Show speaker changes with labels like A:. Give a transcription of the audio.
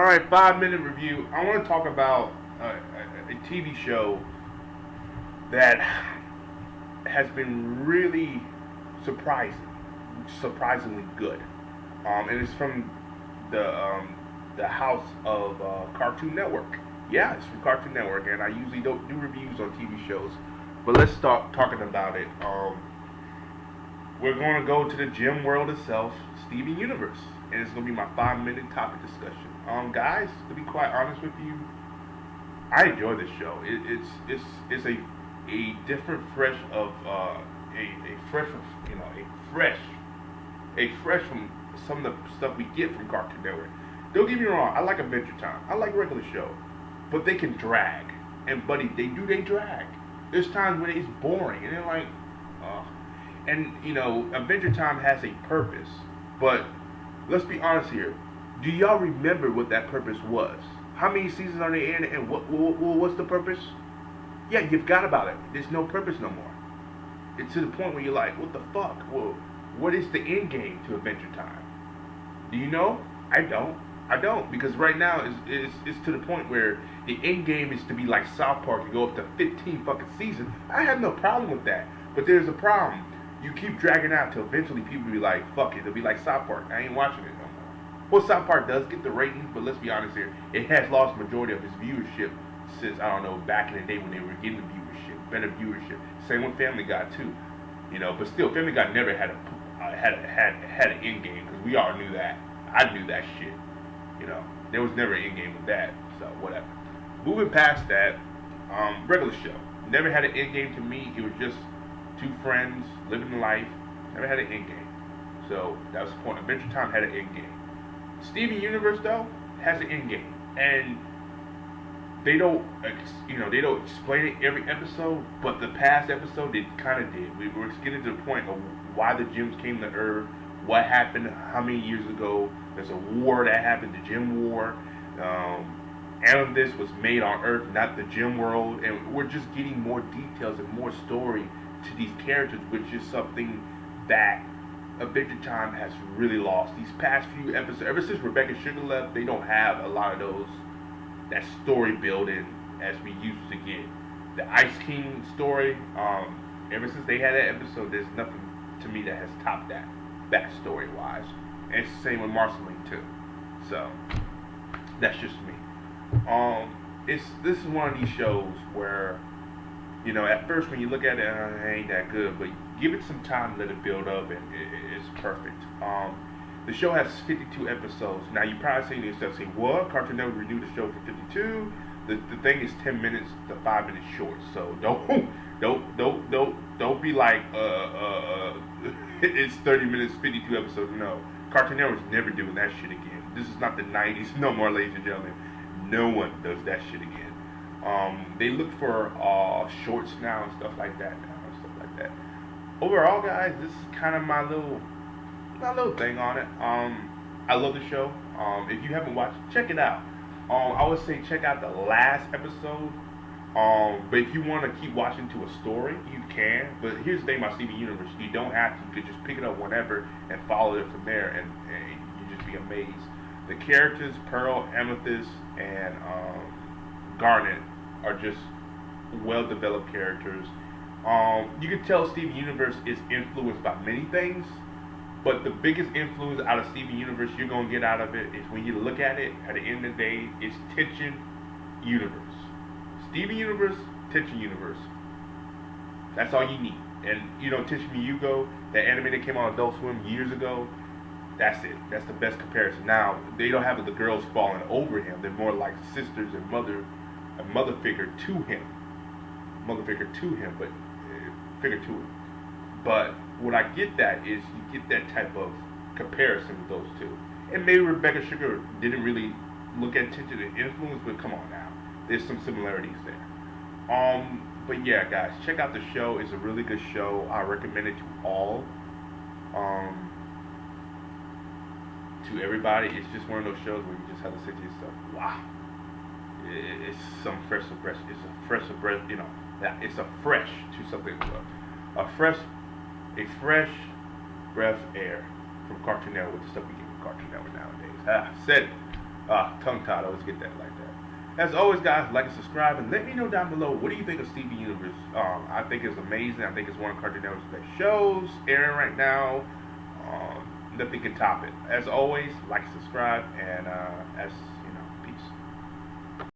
A: Alright, 5-minute review. I want to talk about a TV show that has been really surprisingly good. And it's from the house of Cartoon Network. Yeah, it's from Cartoon Network, and I usually don't do reviews on TV shows, but let's start talking about it. We're going to go to the gym world itself, Steven Universe, and it's going to be my 5-minute topic discussion. Guys, to be quite honest with you, I enjoy this show. It's a different fresh of a fresh from some of the stuff we get from Cartoon Network. Don't get me wrong, I like Adventure Time. I like regular show, but they can drag, and buddy, they drag. There's times when it's boring, and they're like, and Adventure Time has a purpose, but let's be honest here. Do y'all remember what that purpose was? How many seasons are they in, and what's the purpose? Yeah, you forgot about it. There's no purpose no more. It's to the point where you're like, what the fuck? Well, what is the end game to Adventure Time? Do you know? I don't, because right now it's to the point where the end game is to be like South Park and go up to 15 fucking seasons. I have no problem with that, but there's a problem. You keep dragging out till eventually people be like, fuck it. They'll be like South Park. I ain't watching it no more. Well, South Park does get the ratings, but let's be honest here. It has lost majority of its viewership since, I don't know, back in the day when they were getting the viewership, better viewership. Same with Family Guy too, but still, Family Guy never had an end game, because we all knew that. I knew that shit. There was never an end game with that. So whatever. Moving past that, regular show never had an end game to me. It was just two friends living life. Never had an end game. So that was the point. Adventure Time had an end game. Steven Universe though has an end game, and they don't explain it every episode, but the past episode they kind of did. We were getting to the point of why the gyms came to Earth, what happened, how many years ago. There's a war that happened, the Gym War. Amethyst was made on Earth, not the gym world, and we're just getting more details and more story to these characters, which is something that Adventure Time has really lost. These past few episodes, ever since Rebecca Sugar left, they don't have a lot of that story building as we used to get. The Ice King story, ever since they had that episode, there's nothing to me that has topped that story wise. And it's the same with Marceline too. So that's just me. This is one of these shows where, at first when you look at it, it ain't that good, but give it some time, let it build up, and it's perfect. The show has 52 episodes. Now you probably say to yourself, say, what? Cartoon Network renewed the show for 52? The thing is 10 minutes to 5 minutes short. So don't be like it's 30 minutes, 52 episodes. No, Cartoon Network's never doing that shit again. This is not the 90s no more, ladies and gentlemen. No one does that shit again. They look for shorts now and stuff like that. Overall, guys, this is kind of my little thing on it. I love the show. If you haven't watched it, check it out. I would say check out the last episode. But if you want to keep watching to a story, you can. But here's the thing about Steven Universe: you don't have to. You could just pick it up whenever and follow it from there, and you just be amazed. The characters, Pearl, Amethyst, and Garnet, are just well-developed characters. You can tell Steven Universe is influenced by many things, but the biggest influence out of Steven Universe you're going to get out of it is when you look at it, at the end of the day, it's Tension Universe. Steven Universe, Tension Universe. That's all you need. And, Tension Miyuko, that anime that came on Adult Swim years ago, that's it. That's the best comparison. Now, they don't have the girls falling over him. They're more like sisters and a mother figure to him. But what I get that is you get that type of comparison with those two. And maybe Rebecca Sugar didn't really look at Tension and influence, but come on now. There's some similarities there. But yeah, guys, check out the show. It's a really good show. I recommend it to all. To everybody. It's just one of those shows where you just have to say to yourself, wow. It's some fresh breath. It's a fresh breath, it's a fresh to something. A fresh breath air from Cartoon Network, with the stuff we get from Cartoon Network nowadays. Said it. Tongue-tied. I always get that like that. As always, guys, like and subscribe, and let me know down below, what do you think of Steven Universe? I think it's amazing. I think it's one of Cartoon Network's best shows airing right now. Nothing can top it. As always, like and subscribe, and as